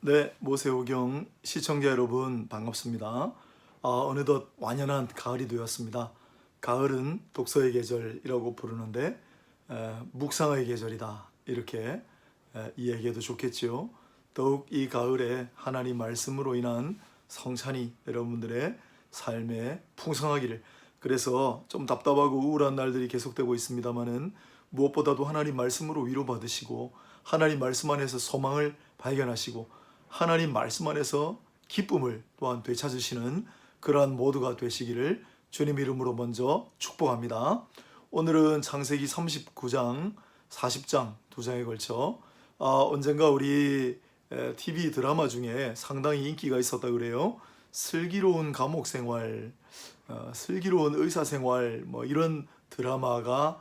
네, 모세오경 시청자 여러분 반갑습니다. 어느덧 완연한 가을이 되었습니다. 가을은 독서의 계절이라고 부르는데 묵상의 계절이다 이렇게 이야기해도 좋겠지요. 더욱 이 가을에 하나님 말씀으로 인한 성찬이 여러분들의 삶에 풍성하기를. 그래서 좀 답답하고 우울한 날들이 계속되고 있습니다마는 무엇보다도 하나님 말씀으로 위로받으시고 하나님 말씀 안에서 소망을 발견하시고 하나님 말씀 안에서 기쁨을 또한 되찾으시는 그러한 모두가 되시기를 주님 이름으로 먼저 축복합니다. 오늘은 창세기 39장, 40장 두 장에 걸쳐 언젠가 우리 TV 드라마 중에 상당히 인기가 있었다 그래요. 슬기로운 감옥 생활, 슬기로운 의사 생활 뭐 이런 드라마가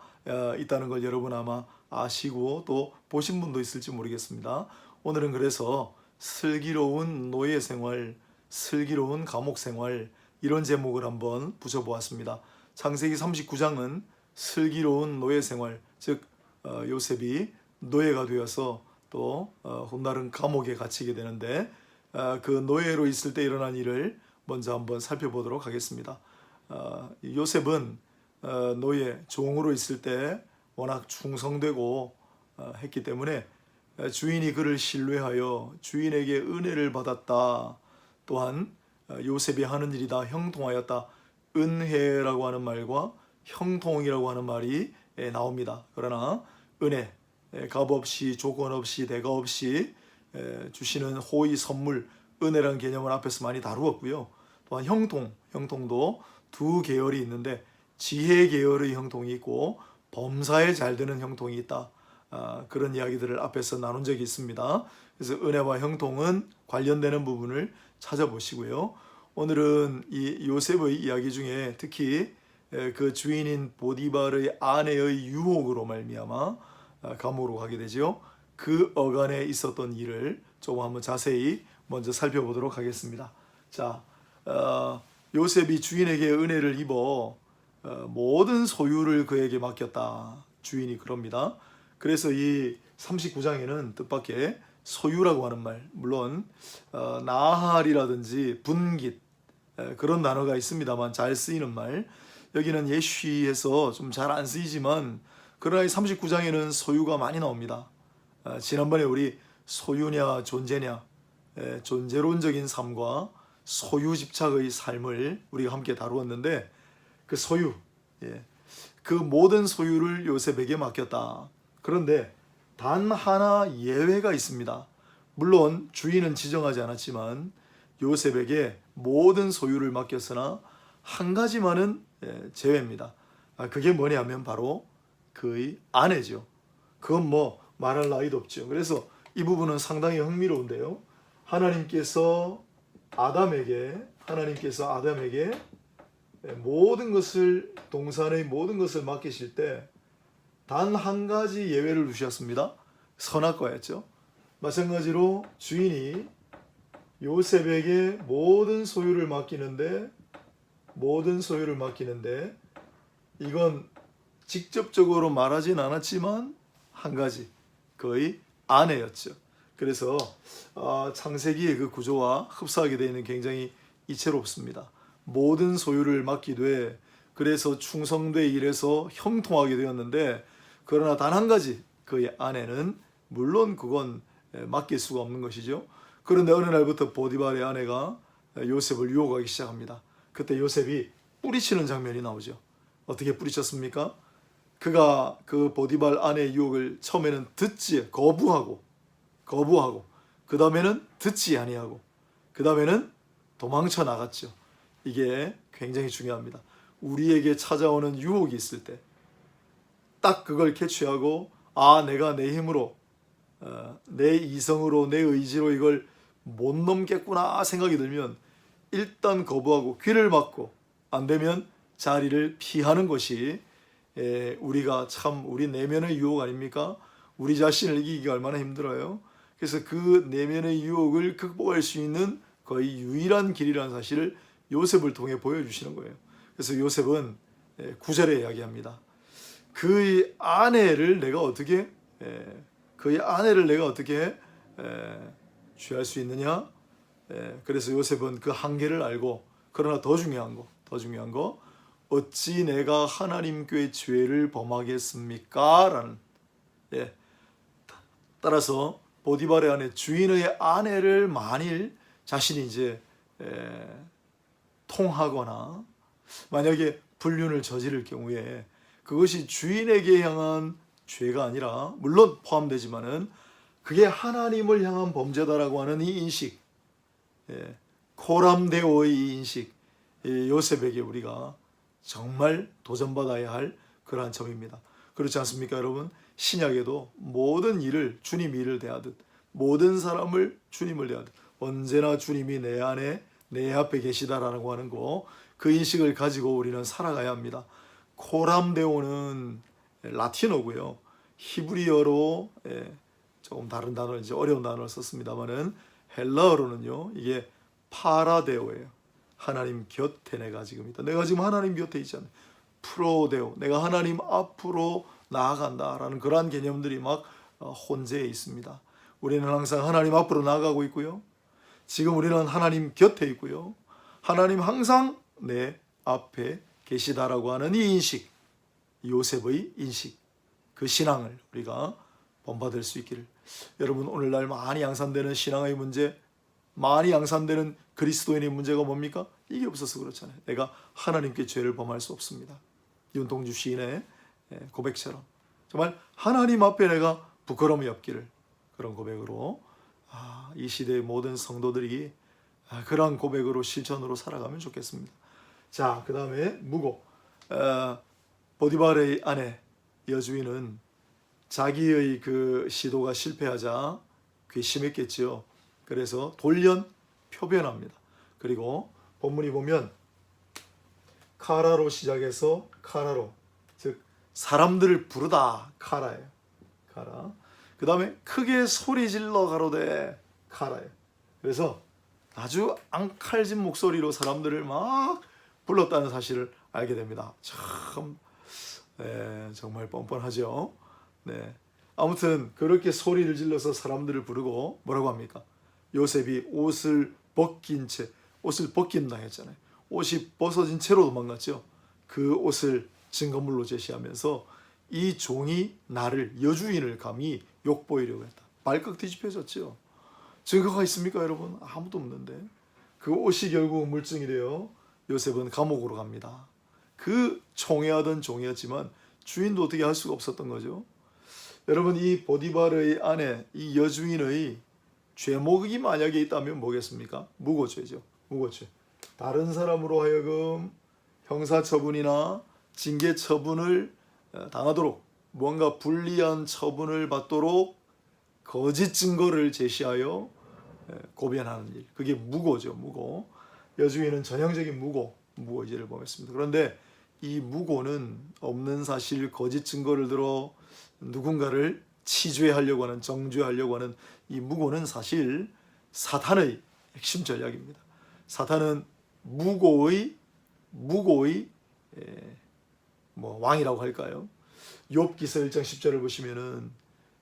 있다는 걸 여러분 아마 아시고 또 보신 분도 있을지 모르겠습니다. 오늘은 그래서 슬기로운 노예 생활, 슬기로운 감옥 생활 이런 제목을 한번 붙여보았습니다. 창세기 39장은 슬기로운 노예 생활, 즉 요셉이 노예가 되어서 또 훗날은 감옥에 갇히게 되는데 그 노예로 있을 때 일어난 일을 먼저 한번 살펴보도록 하겠습니다. 요셉은 노예, 종으로 있을 때 워낙 충성되고 했기 때문에 주인이 그를 신뢰하여 주인에게 은혜를 받았다. 또한 요셉이 하는 일이 다 형통하였다. 은혜라고 하는 말과 형통이라고 하는 말이 나옵니다. 그러나 은혜, 값 없이 조건 없이 대가 없이 주시는 호의 선물, 은혜라는 개념을 앞에서 많이 다루었고요. 또한 형통도 두 계열이 있는데 지혜 계열의 형통이 있고 범사에 잘 되는 형통이 있다. 그런 이야기들을 앞에서 나눈 적이 있습니다. 그래서 은혜와 형통은 관련되는 부분을 찾아보시고요. 오늘은 이 요셉의 이야기 중에 특히 그 주인인 보디발의 아내의 유혹으로 말미암아 감옥으로 가게 되죠. 그 어간에 있었던 일을 조금 한번 자세히 먼저 살펴보도록 하겠습니다. 자, 요셉이 주인에게 은혜를 입어 모든 소유를 그에게 맡겼다. 주인이 그럽니다. 그래서 이 39장에는 뜻밖의 소유라고 하는 말, 물론 나할이라든지 분깃 그런 단어가 있습니다만 잘 쓰이는 말, 여기는 예쉬에서 좀 잘 안 쓰이지만 그러나 이 39장에는 소유가 많이 나옵니다. 지난번에 우리 소유냐 존재냐, 존재론적인 삶과 소유 집착의 삶을 우리가 함께 다루었는데 그 소유, 그 모든 소유를 요셉에게 맡겼다. 그런데 단 하나 예외가 있습니다. 물론 주인은 지정하지 않았지만 요셉에게 모든 소유를 맡겼으나 한 가지만은 제외입니다. 그게 뭐냐면 바로 그의 아내죠. 그건 뭐 말할 나위도 없죠. 그래서 이 부분은 상당히 흥미로운데요. 하나님께서 아담에게 모든 것을, 동산의 모든 것을 맡기실 때 단 한 가지 예외를 두셨습니다. 선악과였죠. 마찬가지로 주인이 요셉에게 모든 소유를 맡기는데 이건 직접적으로 말하진 않았지만 한 가지, 그의 아내였죠. 그래서 창세기의 그 구조와 흡사하게 되어 있는 굉장히 이채롭습니다. 모든 소유를 맡기되 그래서 충성되 일해서 형통하게 되었는데 그러나 단 한 가지, 그의 아내는 물론 그건 맡길 수가 없는 것이죠. 그런데 어느 날부터 보디발의 아내가 요셉을 유혹하기 시작합니다. 그때 요셉이 뿌리치는 장면이 나오죠. 어떻게 뿌리쳤습니까? 그가 그 보디발 아내의 유혹을 처음에는 거부하고 그 다음에는 듣지 아니하고 그 다음에는 도망쳐 나갔죠. 이게 굉장히 중요합니다. 우리에게 찾아오는 유혹이 있을 때 딱 그걸 캐치하고 내가 내 힘으로 내 이성으로 내 의지로 이걸 못 넘겠구나 생각이 들면 일단 거부하고 귀를 막고 안 되면 자리를 피하는 것이 우리가 참 우리 내면의 유혹 아닙니까? 우리 자신을 이기기가 얼마나 힘들어요. 그래서 그 내면의 유혹을 극복할 수 있는 거의 유일한 길이라는 사실을 요셉을 통해 보여주시는 거예요. 그래서 요셉은 9절에 이야기합니다. 그의 아내를 내가 어떻게 취할 수 있느냐? 그래서 요셉은 그 한계를 알고, 그러나 더 중요한 거, 어찌 내가 하나님께 죄를 범하겠습니까? 라는, 따라서 보디발의 아내, 주인의 아내를 만일 자신이 이제 통하거나 만약에 불륜을 저지를 경우에 그것이 주인에게 향한 죄가 아니라, 물론 포함되지만은 그게 하나님을 향한 범죄다라고 하는 이 인식, 코람데오의 이 인식, 요셉에게 우리가 정말 도전받아야 할 그러한 점입니다. 그렇지 않습니까, 여러분? 신약에도 모든 일을 주님이 일을 대하듯, 모든 사람을 주님을 대하듯, 언제나 주님이 내 안에 내 앞에 계시다라고 하는 거, 그 인식을 가지고 우리는 살아가야 합니다. 코람데오는 라틴어고요. 히브리어로 조금 다른 단어, 이제 어려운 단어를 썼습니다만은 헬라어로는요, 이게 파라데오예요. 하나님 곁에 내가 지금 있다. 내가 지금 하나님 곁에 있잖아요. 프로데오, 내가 하나님 앞으로 나아간다라는 그러한 개념들이 막 혼재해 있습니다. 우리는 항상 하나님 앞으로 나아가고 있고요. 지금 우리는 하나님 곁에 있고요. 하나님 항상 내 앞에 계시다라고 하는 이 인식, 요셉의 인식, 그 신앙을 우리가 본받을 수 있기를. 여러분, 오늘날 많이 양산되는 신앙의 문제, 많이 양산되는 그리스도인의 문제가 뭡니까? 이게 없어서 그렇잖아요. 내가 하나님께 죄를 범할 수 없습니다. 윤동주 시인의 고백처럼 정말 하나님 앞에 내가 부끄러움이 없기를, 그런 고백으로 이 시대의 모든 성도들이 그러한 고백으로 실천으로 살아가면 좋겠습니다. 자, 그 다음에 무고. 보디발의 아내 여주인은 자기의 그 시도가 실패하자 괘씸했겠지요. 그래서 돌연 표변합니다. 그리고 본문이 보면 카라로 시작해서 카라로, 즉 사람들을 부르다, 카라예요. 카라. 그 다음에 크게 소리질러 가로되, 카라예요. 그래서 아주 앙칼진 목소리로 사람들을 막 불렀다는 사실을 알게 됩니다. 참 정말 뻔뻔하죠. 아무튼 그렇게 소리를 질러서 사람들을 부르고 뭐라고 합니까? 요셉이 옷을 벗긴다 했잖아요. 옷이 벗어진 채로 도망갔죠. 그 옷을 증거물로 제시하면서 이 종이 나를, 여주인을 감히 욕보이려고 했다. 발칵 뒤집혀졌죠. 증거가 있습니까, 여러분? 아무도 없는데. 그 옷이 결국 물증이 되어 요셉은 감옥으로 갑니다. 그 총애하던 종이었지만 주인도 어떻게 할 수가 없었던 거죠. 여러분, 이 보디발의 아내, 이 여주인의 죄목이 만약에 있다면 뭐겠습니까? 무고죄죠. 무고죄. 다른 사람으로 하여금 형사처분이나 징계처분을 당하도록, 무언가 불리한 처분을 받도록 거짓 증거를 제시하여 고변하는 일, 그게 무고죠. 무고. 여주인은 전형적인 무고죄를 범했습니다. 그런데 이 무고는 없는 사실, 거짓 증거를 들어 누군가를 치죄하려고 하는, 정죄하려고 하는 이 무고는 사실 사탄의 핵심 전략입니다. 사탄은 무고의 왕이라고 할까요? 욥기서 1장 10절을 보시면은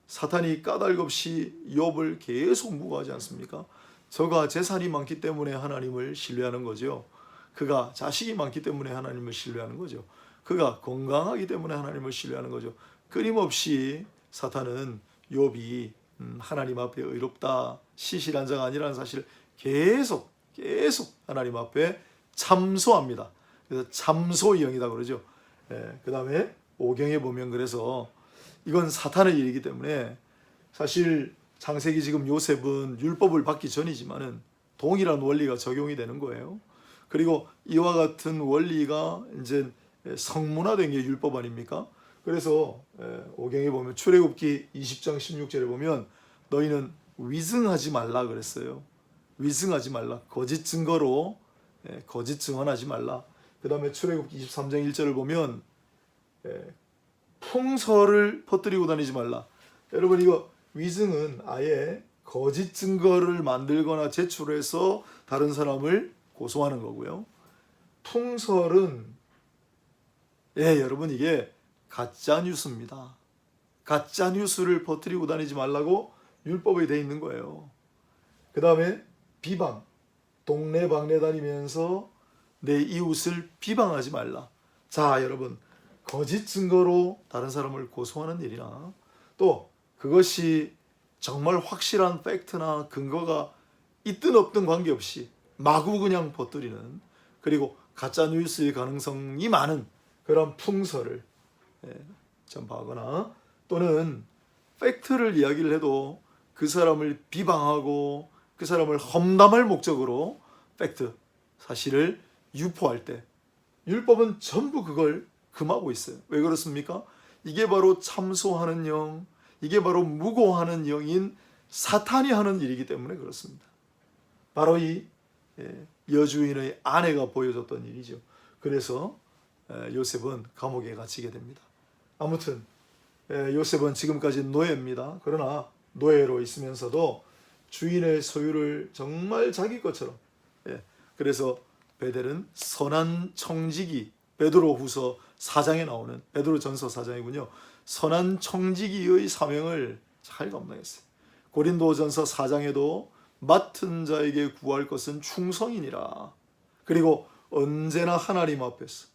사탄이 까닭없이 욥을 계속 무고하지 않습니까? 저가 재산이 많기 때문에 하나님을 신뢰하는 거죠. 그가 자식이 많기 때문에 하나님을 신뢰하는 거죠. 그가 건강하기 때문에 하나님을 신뢰하는 거죠. 끊임없이 사탄은 욥이 하나님 앞에 의롭다, 시실한 자가 아니라는 사실을 계속 하나님 앞에 참소합니다. 그래서 참소의 영이다 그러죠. 그 다음에 5경에 보면, 그래서 이건 사탄의 일이기 때문에 사실 창세기 지금 요셉은 율법을 받기 전이지만은 동일한 원리가 적용이 되는 거예요. 그리고 이와 같은 원리가 이제 성문화된 게 율법 아닙니까? 그래서 5경에 보면, 출애굽기 20장 16절에 보면 너희는 위증하지 말라 그랬어요. 위증하지 말라. 거짓 증거로 거짓 증언하지 말라. 그 다음에 출애굽기 23장 1절을 보면 풍설을 퍼뜨리고 다니지 말라. 여러분, 이거 위증은 아예 거짓 증거를 만들거나 제출해서 다른 사람을 고소하는 거고요. 풍설은 여러분, 이게 가짜 뉴스입니다. 가짜 뉴스를 퍼뜨리고 다니지 말라고 율법에 돼 있는 거예요. 그 다음에 비방, 동네방네 다니면서 내 이웃을 비방하지 말라. 자, 여러분, 거짓 증거로 다른 사람을 고소하는 일이나 또 그것이 정말 확실한 팩트나 근거가 있든 없든 관계없이 마구 그냥 퍼뜨리는, 그리고 가짜 뉴스의 가능성이 많은 그런 풍설을 전파하거나, 또는 팩트를 이야기를 해도 그 사람을 비방하고 그 사람을 험담할 목적으로 팩트, 사실을 유포할 때 율법은 전부 그걸 금하고 있어요. 왜 그렇습니까? 이게 바로 참소하는 영, 이게 바로 무고하는 영인 사탄이 하는 일이기 때문에 그렇습니다. 바로 이 여주인의 아내가 보여줬던 일이죠. 그래서 요셉은 감옥에 갇히게 됩니다. 아무튼 요셉은 지금까지 노예입니다. 그러나 노예로 있으면서도 주인의 소유를 정말 자기 것처럼, 그래서 베델은 선한 청지기, 베드로후서 4장에 나오는, 베드로전서 4장이군요. 선한 청지기의 사명을 잘 감당했어요. 고린도전서 4장에도 맡은 자에게 구할 것은 충성이니라. 그리고 언제나 하나님 앞에서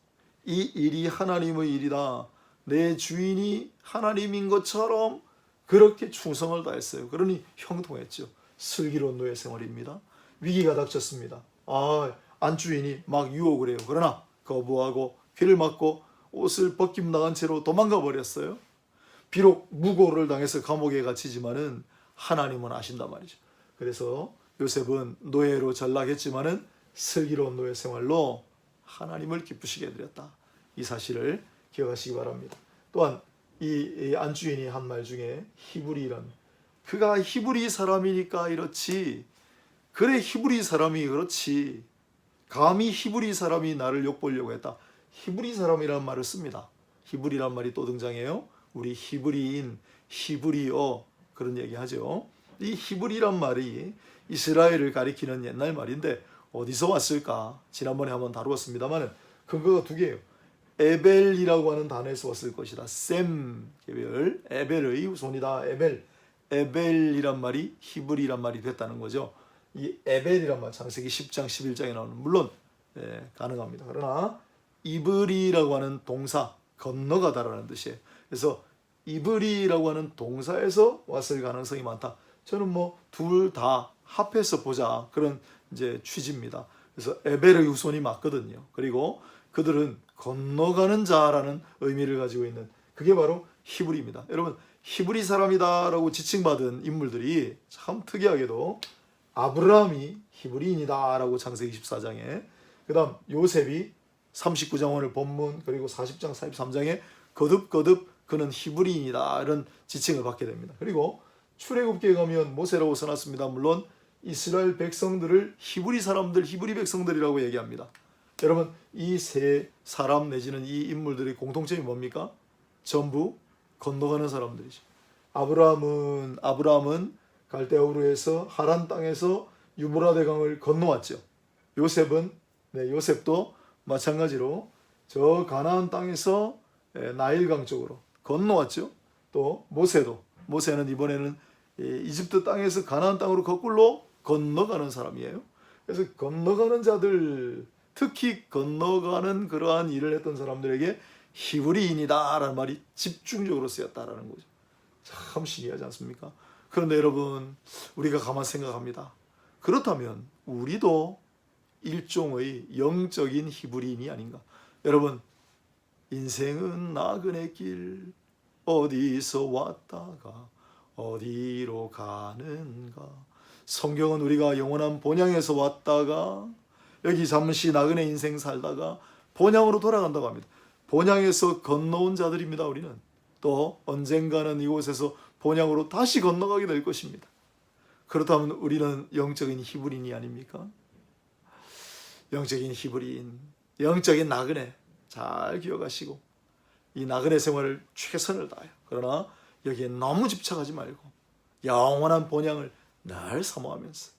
이 일이 하나님의 일이다, 내 주인이 하나님인 것처럼 그렇게 충성을 다했어요. 그러니 형통했죠. 슬기로운 노예 생활입니다. 위기가 닥쳤습니다. 안주인이 막 유혹을 해요. 그러나 거부하고 귀를 막고 옷을 벗김 나간 채로 도망가 버렸어요. 비록 무고를 당해서 감옥에 갇히지만은 하나님은 아신단 말이죠. 그래서 요셉은 노예로 전락했지만은 슬기로운 노예 생활로 하나님을 기쁘시게 해드렸다. 이 사실을 기억하시기 바랍니다. 또한 이 안주인이 한 말 중에 히브리란, 그가 히브리 사람이니까 이렇지, 그래 히브리 사람이 그렇지, 감히 히브리 사람이 나를 욕보려고 했다. 히브리 사람이라는 말을 씁니다. 히브리란 말이 또 등장해요. 우리 히브리인, 히브리어 그런 얘기 하죠. 이 히브리란 말이 이스라엘을 가리키는 옛날 말인데 어디서 왔을까? 지난번에 한번 다루었습니다만 근거가 두 개예요. 에벨이라고 하는 단어에서 왔을 것이다. 셈 계별, 에벨의 후손이다. 에벨이란 말이 히브리란 말이 됐다는 거죠. 이 에벨이란 말 창세기 10장 11장에 나오는, 물론 가능합니다. 그러나 이브리라고 하는 동사, 건너가다라는 뜻이에요. 그래서 이브리라고 하는 동사에서 왔을 가능성이 많다. 저는 둘 다 합해서 보자, 그런 이제 취지입니다. 그래서 에벨의 후손이 맞거든요. 그리고 그들은 건너가는 자라는 의미를 가지고 있는, 그게 바로 히브리입니다. 여러분, 히브리 사람이다라고 지칭받은 인물들이 참 특이하게도 아브라함이 히브리인이다라고 창세기 24장에, 그 다음 요셉이 39장 오늘 본문, 그리고 40장 43장에 거듭 그는 히브리인이다 이런 지칭을 받게 됩니다. 그리고 출애굽기에 가면 모세라고 써놨습니다. 물론 이스라엘 백성들을 히브리 사람들, 히브리 백성들이라고 얘기합니다. 여러분, 이 세 사람 내지는 이 인물들의 공통점이 뭡니까? 전부 건너가는 사람들이죠. 아브라함은 갈대아 우르에서 하란 땅에서 유브라데 강을 건너왔죠. 요셉도 마찬가지로 저 가나안 땅에서 나일강 쪽으로 건너왔죠. 또 모세는 이번에는 이집트 땅에서 가나안 땅으로 거꾸로 건너가는 사람이에요. 그래서 건너가는 자들, 특히 건너가는 그러한 일을 했던 사람들에게 히브리인이다라는 말이 집중적으로 쓰였다라는 거죠. 참 신기하지 않습니까? 그런데 여러분, 우리가 가만 생각합니다. 그렇다면 우리도 일종의 영적인 히브리인이 아닌가? 여러분, 인생은 나그네 길, 어디서 왔다가 어디로 가는가? 성경은 우리가 영원한 본향에서 왔다가 여기 잠시 나그네 인생 살다가 본향으로 돌아간다고 합니다. 본향에서 건너온 자들입니다. 우리는 또 언젠가는 이곳에서 본향으로 다시 건너가게 될 것입니다. 그렇다면 우리는 영적인 히브리인이 아닙니까? 영적인 히브리인, 영적인 나그네 잘 기억하시고 이 나그네 생활을 최선을 다해요. 그러나 여기에 너무 집착하지 말고 영원한 본향을 늘 사모하면서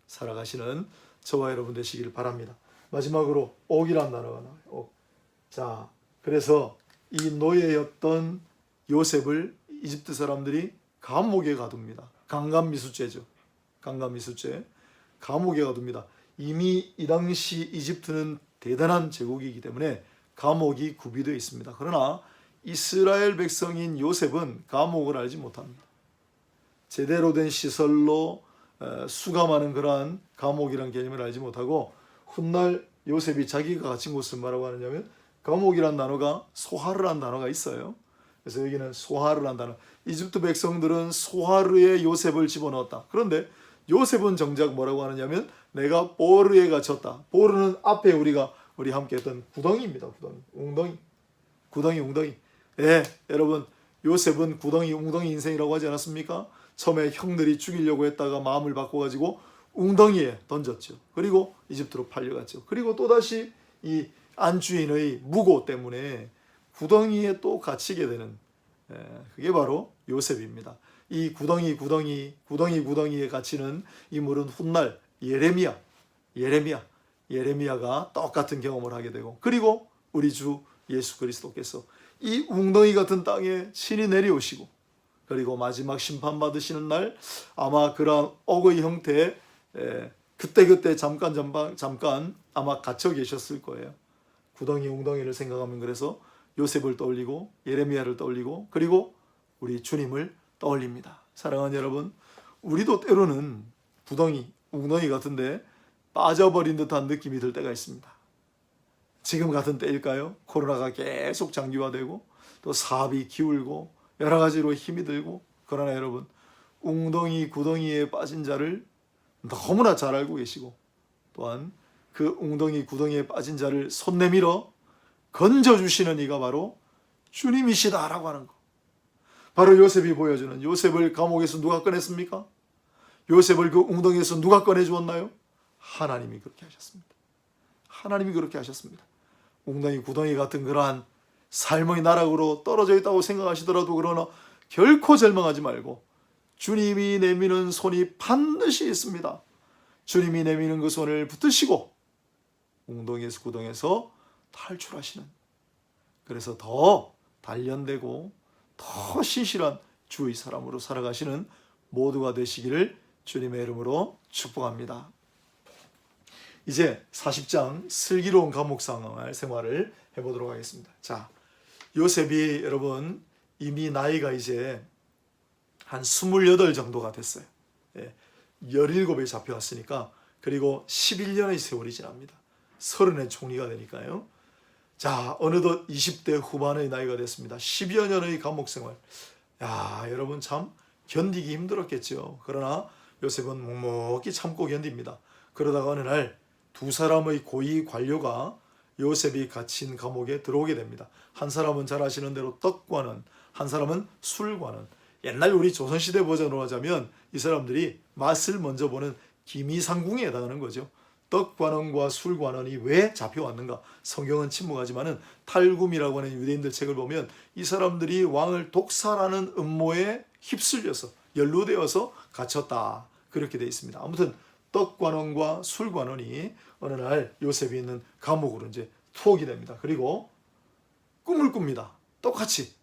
살아가시는 저와 여러분 되시길 바랍니다. 마지막으로 옥이란 단어가 나와요. 옥. 자, 그래서 이 노예였던 요셉을 이집트 사람들이 감옥에 가둡니다. 강간미수죄죠. 강간미수죄. 감옥에 가둡니다. 이미 이 당시 이집트는 대단한 제국이기 때문에 감옥이 구비되어 있습니다. 그러나 이스라엘 백성인 요셉은 감옥을 알지 못합니다. 제대로 된 시설로 수감하는 그러한 감옥이라는 개념을 알지 못하고 훗날 요셉이 자기가 갇힌 곳을 뭐라고 하느냐면 감옥이라는 단어가 소하르라는 단어가 있어요. 그래서 여기는 소하르라는 단어. 이집트 백성들은 소하르에 요셉을 집어넣었다. 그런데 요셉은 정작 뭐라고 하느냐면 내가 보르에 갇혔다. 보르는 앞에 우리 함께 했던 구덩이입니다. 웅덩이. 예, 여러분 요셉은 구덩이 웅덩이 인생이라고 하지 않았습니까? 처음에 형들이 죽이려고 했다가 마음을 바꿔가지고 웅덩이에 던졌죠. 그리고 이집트로 팔려갔죠. 그리고 또다시 이 안주인의 무고 때문에 구덩이에 또 갇히게 되는 그게 바로 요셉입니다. 이 구덩이에 갇히는 인물은 훗날 예레미야가 똑같은 경험을 하게 되고 그리고 우리 주 예수 그리스도께서 이 웅덩이 같은 땅에 신이 내려오시고 그리고 마지막 심판받으시는 날 아마 그러한 억의 형태의 그때 잠깐 아마 갇혀 계셨을 거예요. 웅덩이를 생각하면 그래서 요셉을 떠올리고 예레미야를 떠올리고 그리고 우리 주님을 떠올립니다. 사랑하는 여러분, 우리도 때로는 웅덩이 같은데 빠져버린 듯한 느낌이 들 때가 있습니다. 지금 같은 때일까요? 코로나가 계속 장기화되고 또 사업이 기울고 여러 가지로 힘이 들고 그러나 여러분 구덩이에 빠진 자를 너무나 잘 알고 계시고 또한 그 구덩이에 빠진 자를 손 내밀어 건져주시는 이가 바로 주님이시다라고 하는 거. 바로 요셉이 보여주는 요셉을 감옥에서 누가 꺼냈습니까? 요셉을 그 웅덩이에서 누가 꺼내주었나요? 하나님이 그렇게 하셨습니다. 구덩이 같은 그러한 삶의 나락으로 떨어져 있다고 생각하시더라도 그러나 결코 절망하지 말고 주님이 내미는 손이 반드시 있습니다. 주님이 내미는 그 손을 붙드시고 구덩에서 탈출하시는 그래서 더 단련되고 더 신실한 주의 사람으로 살아가시는 모두가 되시기를 주님의 이름으로 축복합니다. 이제 40장 슬기로운 감옥 생활을 해보도록 하겠습니다. 자, 요셉이 여러분 이미 나이가 이제 한 28 정도가 됐어요. 17에 잡혀왔으니까 그리고 11년의 세월이 지납니다. 30의 총리가 되니까요. 자, 어느덧 20대 후반의 나이가 됐습니다. 10여 년의 감옥 생활. 야, 여러분 참 견디기 힘들었겠죠. 그러나 요셉은 묵묵히 참고 견딥니다. 그러다가 어느 날 두 사람의 고위 관료가 요셉이 갇힌 감옥에 들어오게 됩니다. 한 사람은 잘 아시는 대로 떡관원, 한 사람은 술관원. 옛날 우리 조선시대 버전으로 하자면 이 사람들이 맛을 먼저 보는 기미상궁에 해당하는 거죠. 떡관원과 술관원이 왜 잡혀왔는가? 성경은 침묵하지만은 탈굼이라고 하는 유대인들 책을 보면 이 사람들이 왕을 독살하는 음모에 휩쓸려서 연루되어서 갇혔다. 그렇게 되어 있습니다. 아무튼 떡관원과 술관원이 어느 날 요셉이 있는 감옥으로 이제 투옥이 됩니다. 그리고 꿈을 꿉니다. 똑같이.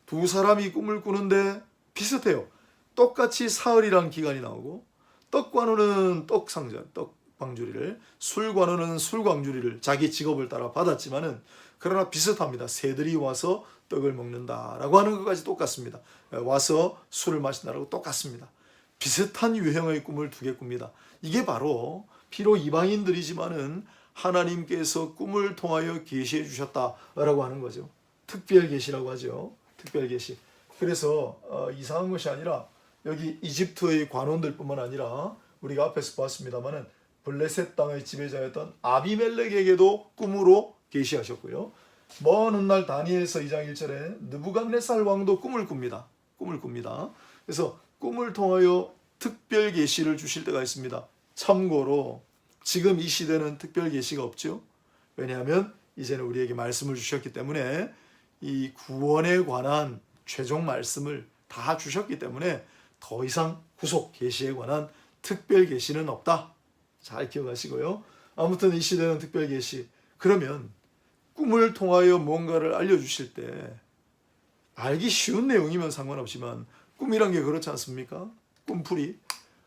두 사람이 꿈을 꾸는데 비슷해요. 똑같이 사흘이란 기간이 나오고 떡관원은 떡방주리를 술관원은 술광주리를 자기 직업을 따라 받았지만은 그러나 비슷합니다. 새들이 와서 떡을 먹는다라고 하는 것까지 똑같습니다. 와서 술을 마신다라고 똑같습니다. 비슷한 유형의 꿈을 두 개 꿉니다. 이게 바로 비록 이방인들이지만은 하나님께서 꿈을 통하여 계시해 주셨다라고 하는 거죠. 특별 계시라고 하죠. 특별 계시. 그래서 이상한 것이 아니라 여기 이집트의 관원들뿐만 아니라 우리가 앞에서 봤습니다만은 블레셋 땅의 지배자였던 아비멜렉에게도 꿈으로 계시하셨고요. 먼 훗날 다니엘서 2장 1절에 느부갓네살 왕도 꿈을 꿉니다. 그래서 꿈을 통하여 특별 계시를 주실 때가 있습니다. 참고로 지금 이 시대는 특별 계시가 없죠. 왜냐하면 이제는 우리에게 말씀을 주셨기 때문에 이 구원에 관한 최종 말씀을 다 주셨기 때문에 더 이상 후속 계시에 관한 특별 계시는 없다. 잘 기억하시고요. 아무튼 이 시대는 특별 계시. 그러면 꿈을 통하여 뭔가를 알려주실 때 알기 쉬운 내용이면 상관없지만 꿈이란 게 그렇지 않습니까? 꿈풀이.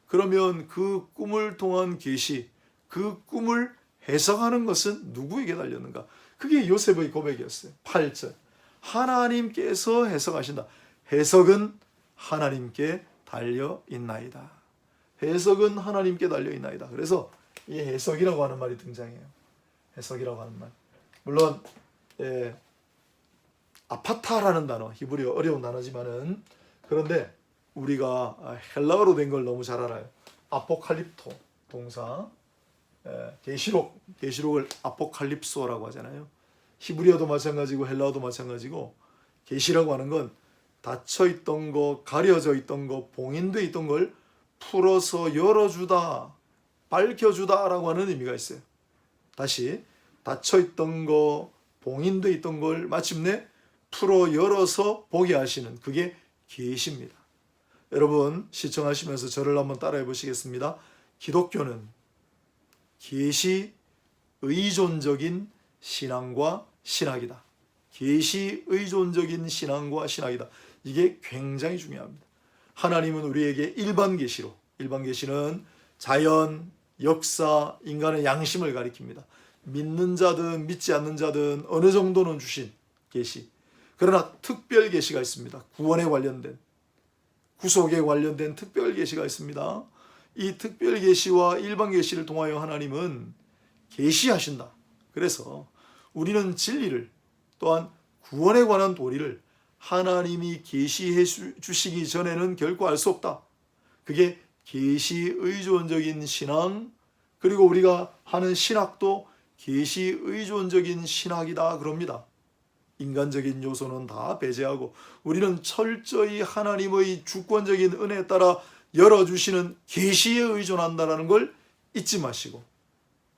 그러면 그 꿈을 통한 계시, 그 꿈을 해석하는 것은 누구에게 달렸는가? 그게 요셉의 고백이었어요. 8절. 하나님께서 해석하신다. 해석은 하나님께 달려 있나이다. 해석은 하나님께 달려 있나이다. 그래서 이 해석이라고 하는 말이 등장해요. 해석이라고 하는 말. 물론 아파타라는 단어, 히브리어 어려운 단어지만은, 그런데 우리가 헬라어로 된 걸 너무 잘 알아요. 아포칼립토 동사. 계시록을 아포칼립소라고 하잖아요. 히브리어도 마찬가지고 헬라어도 마찬가지고, 계시라고 하는 건 닫혀 있던 거, 가려져 있던 거, 봉인돼 있던 걸 풀어서 열어주다, 밝혀주다라고 하는 의미가 있어요. 다시, 닫혀 있던 거, 봉인돼 있던 걸 마침내 풀어 열어서 보게 하시는, 그게 계시입니다. 여러분 시청하시면서 저를 한번 따라해 보시겠습니다. 기독교는 계시 의존적인 신앙과 신학이다. 계시 의존적인 신앙과 신학이다. 이게 굉장히 중요합니다. 하나님은 우리에게 일반 계시로, 일반 계시는 자연, 역사, 인간의 양심을 가리킵니다. 믿는 자든 믿지 않는 자든 어느 정도는 주신 계시. 그러나 특별 계시가 있습니다. 구원에 관련된, 구속에 관련된 특별 계시가 있습니다. 이 특별 계시와 일반 계시를 통하여 하나님은 계시하신다. 그래서 우리는 진리를, 또한 구원에 관한 도리를 하나님이 계시해 주시기 전에는 결코 알 수 없다. 그게 계시 의존적인 신앙, 그리고 우리가 하는 신학도 계시 의존적인 신학이다 그럽니다. 인간적인 요소는 다 배제하고 우리는 철저히 하나님의 주권적인 은혜에 따라 열어주시는 계시에 의존한다는 걸 잊지 마시고,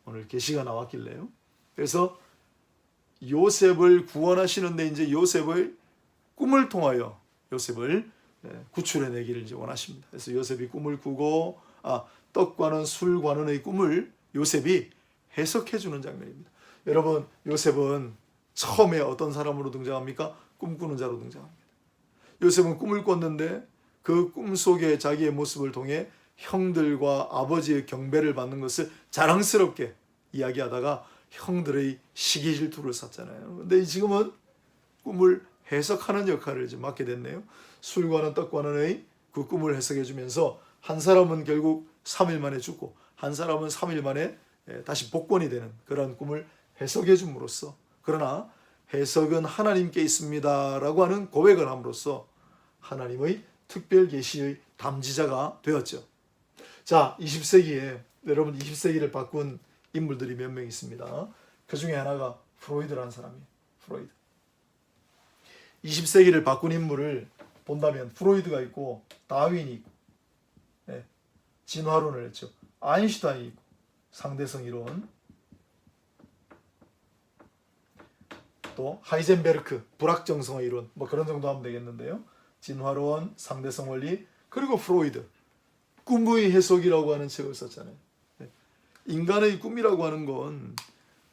오늘 계시가 나왔길래요. 그래서 요셉을 구원하시는데 이제 요셉의 꿈을 통하여 요셉을 구출해내기를 이제 원하십니다. 그래서 요셉이 꿈을 꾸고, 떡과는 술과는의 꿈을 요셉이 해석해주는 장면입니다. 여러분, 요셉은 처음에 어떤 사람으로 등장합니까? 꿈꾸는 자로 등장합니다. 요셉은 꿈을 꿨는데 그 꿈 속에 자기의 모습을 통해 형들과 아버지의 경배를 받는 것을 자랑스럽게 이야기하다가 형들의 시기 질투를 샀잖아요. 근데 지금은 꿈을 해석하는 역할을 이제 맡게 됐네요. 술과는 떡과는의 그 꿈을 해석해 주면서 한 사람은 결국 3일 만에 죽고 한 사람은 3일 만에 다시 복권이 되는 그런 꿈을 해석해 줌으로써, 그러나 해석은 하나님께 있습니다 라고 하는 고백을 함으로써 하나님의 특별 계시의 담지자가 되었죠. 자, 20세기에 여러분 20세기를 바꾼 인물들이 몇 명 있습니다. 그 중에 하나가 프로이드라는 사람이에요. 프로이드. 20세기를 바꾼 인물을 본다면 프로이드가 있고 다윈이 있고, 진화론을 했죠. 아인슈타인이 있고, 상대성 이론, 또 하이젠베르크 불확정성의 이론, 뭐 그런 정도 하면 되겠는데요. 진화론, 상대성 원리, 그리고 프로이드 꿈의 해석이라고 하는 책을 썼잖아요. 인간의 꿈이라고 하는 건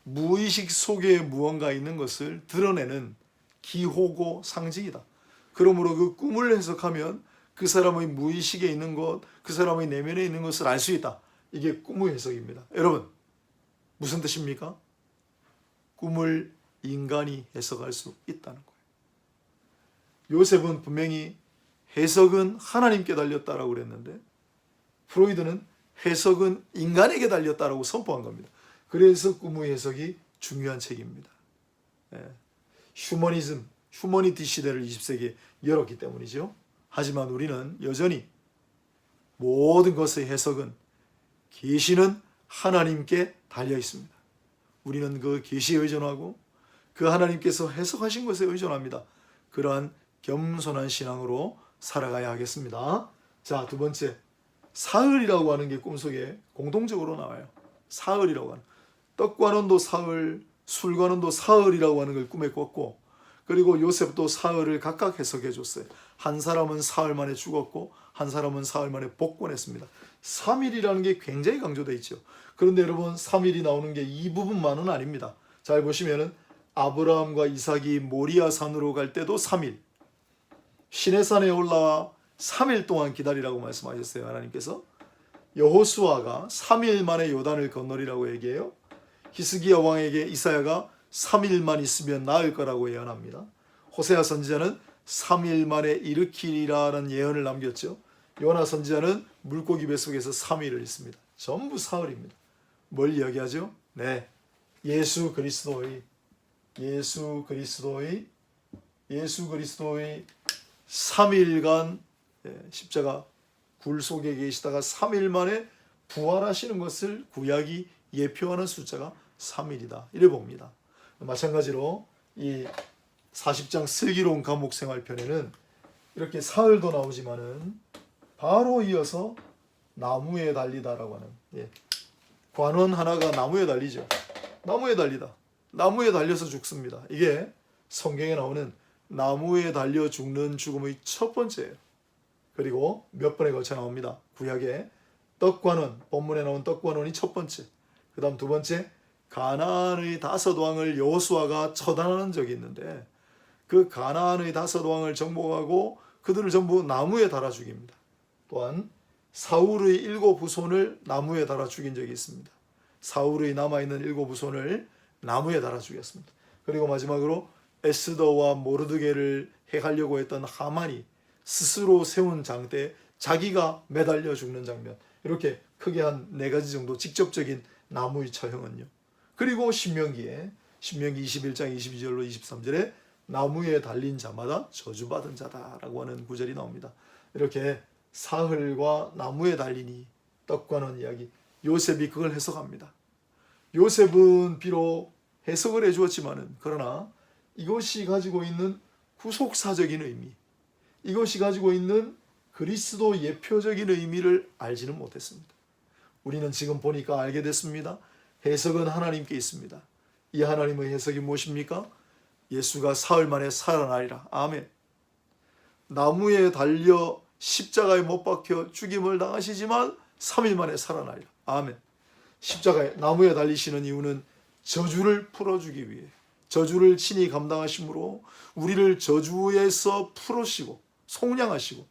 무의식 속에 무언가 있는 것을 드러내는 기호고 상징이다. 그러므로 그 꿈을 해석하면 그 사람의 무의식에 있는 것, 그 사람의 내면에 있는 것을 알 수 있다. 이게 꿈의 해석입니다. 여러분, 무슨 뜻입니까? 꿈을 인간이 해석할 수 있다는 거예요. 요셉은 분명히 해석은 하나님께 달렸다라고 그랬는데, 프로이드는 해석은 인간에게 달렸다라고 선포한 겁니다. 그래서 꿈의 해석이 중요한 책입니다. 휴머니티 시대를 20세기에 열었기 때문이죠. 하지만 우리는 여전히 모든 것의 해석은, 계시는 하나님께 달려 있습니다. 우리는 그 계시에 의존하고 그 하나님께서 해석하신 것에 의존합니다. 그러한 겸손한 신앙으로 살아가야 하겠습니다. 자, 두 번째, 사흘이라고 하는 게 꿈속에 공통적으로 나와요. 사흘이라고 하는, 떡과는도 사흘, 술과는도 사흘이라고 하는 걸 꿈에 꿨고, 그리고 요셉도 사흘을 각각 해석해 줬어요. 한 사람은 사흘 만에 죽었고 한 사람은 사흘 만에 복권했습니다. 3일이라는 게 굉장히 강조되어 있죠. 그런데 여러분, 3일이 나오는 게 이 부분만은 아닙니다. 잘 보시면은 아브라함과 이삭이 모리아 산으로 갈 때도 3일, 시내산에 올라와 3일 동안 기다리라고 말씀하셨어요. 하나님께서 여호수아가 3일 만에 요단을 건너리라고 얘기해요. 히스기야 왕에게 이사야가 3일만 있으면 나을 거라고 예언합니다. 호세아 선지자는 3일 만에 일으키리라는 예언을 남겼죠. 요나 선지자는 물고기 뱃속에서 3일을 있습니다. 전부 사흘입니다. 뭘 이야기하죠? 네, 예수 그리스도의 3일간 십자가 굴 속에 계시다가 3일 만에 부활하시는 것을 구약이 예표하는 숫자가 3일이다. 이래 봅니다. 마찬가지로 이 40장 슬기로운 감옥생활편에는 이렇게 사흘도 나오지만은 바로 이어서 나무에 달리다라고 하는, 관원 하나가 나무에 달리죠. 나무에 달리다. 나무에 달려서 죽습니다. 이게 성경에 나오는 나무에 달려 죽는 죽음의 첫 번째예요. 그리고 몇 번에 걸쳐 나옵니다. 구약에 떡관원, 본문에 나온 떡관원이 첫 번째. 그 다음 두 번째, 가나안의 5왕을 여호수아가 처단하는 적이 있는데 그 가나안의 5왕을 정복하고 그들을 전부 나무에 달아 죽입니다. 또한 사울의 7 후손을 나무에 달아 죽인 적이 있습니다. 사울의 남아있는 7 후손을 나무에 달아 죽였습니다. 그리고 마지막으로 에스더와 모르드게를 해하려고 했던 하만이 스스로 세운 장대에 자기가 매달려 죽는 장면, 이렇게 크게 한 4가지 정도 직접적인 나무의 처형은요. 그리고 신명기 21장 22절로 23절에 나무에 달린 자마다 저주받은 자다라고 하는 구절이 나옵니다. 이렇게 사흘과 나무에 달리니 떡관원 이야기, 요셉이 그걸 해석합니다. 요셉은 비록 해석을 해주었지만은 그러나 이것이 가지고 있는 구속사적인 의미, 이것이 가지고 있는 그리스도 예표적인 의미를 알지는 못했습니다. 우리는 지금 보니까 알게 됐습니다. 해석은 하나님께 있습니다. 이 하나님의 해석이 무엇입니까? 예수가 사흘 만에 살아나리라. 아멘. 나무에 달려 십자가에 못 박혀 죽임을 당하시지만 3일 만에 살아나리라. 아멘. 십자가에, 나무에 달리시는 이유는 저주를 풀어주기 위해, 저주를 친히 감당하심으로 우리를 저주에서 풀으시고 속량하시고,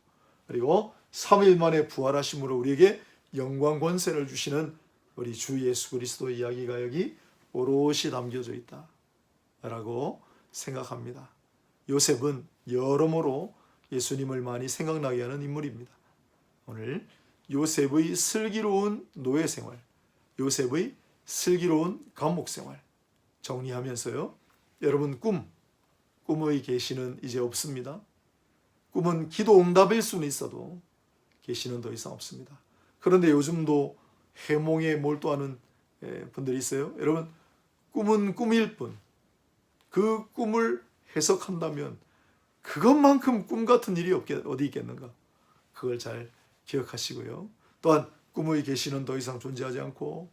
그리고 3일 만에 부활하심으로 우리에게 영광 권세를 주시는 우리 주 예수 그리스도의 이야기가 여기 오롯이 담겨져 있다라고 생각합니다. 요셉은 여러모로 예수님을 많이 생각나게 하는 인물입니다. 오늘 요셉의 슬기로운 노예 생활, 요셉의 슬기로운 감옥 생활 정리하면서요, 여러분 꿈의 계시는 이제 없습니다. 꿈은 기도 응답일 수는 있어도 계시는 더 이상 없습니다. 그런데 요즘도 해몽에 몰두하는 분들이 있어요. 여러분, 꿈은 꿈일 뿐, 그 꿈을 해석한다면 그것만큼 꿈 같은 일이 어디 있겠는가? 그걸 잘 기억하시고요. 또한 꿈의 계시는 더 이상 존재하지 않고,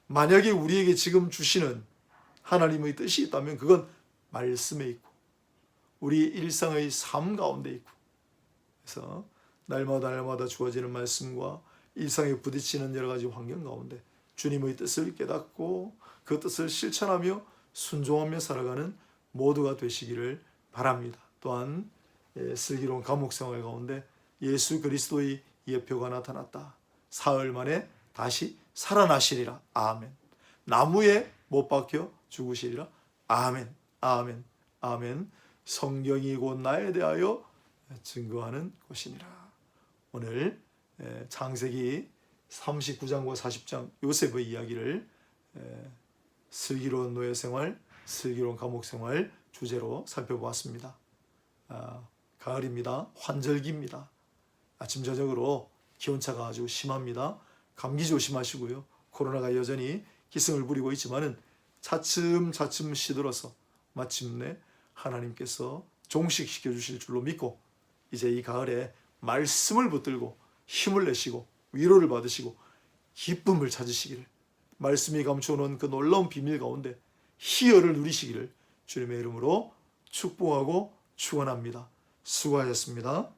만약에 우리에게 지금 주시는 하나님의 뜻이 있다면 그건 말씀에 있고 우리 일상의 삶 가운데 있고, 그래서 날마다 주어지는 말씀과 일상에 부딪히는 여러 가지 환경 가운데 주님의 뜻을 깨닫고 그 뜻을 실천하며 순종하며 살아가는 모두가 되시기를 바랍니다. 또한 슬기로운 감옥 생활 가운데 예수 그리스도의 예표가 나타났다. 사흘 만에 다시 살아나시리라. 아멘. 나무에 못 박혀 죽으시리라. 아멘. 아멘. 아멘. 성경이 곧 나에 대하여 증거하는 것이니라. 오늘 창세기 39장과 40장 요셉의 이야기를 슬기로운 노예 생활, 슬기로운 감옥 생활 주제로 살펴보았습니다. 가을입니다. 환절기입니다. 아침 저녁으로 기온차가 아주 심합니다. 감기 조심하시고요. 코로나가 여전히 기승을 부리고 있지만은 차츰 시들어서 마침내 하나님께서 종식시켜 주실 줄로 믿고, 이제 이 가을에 말씀을 붙들고 힘을 내시고 위로를 받으시고 기쁨을 찾으시기를, 말씀이 감추어놓은 그 놀라운 비밀 가운데 희열을 누리시기를 주님의 이름으로 축복하고 축원합니다. 수고하셨습니다.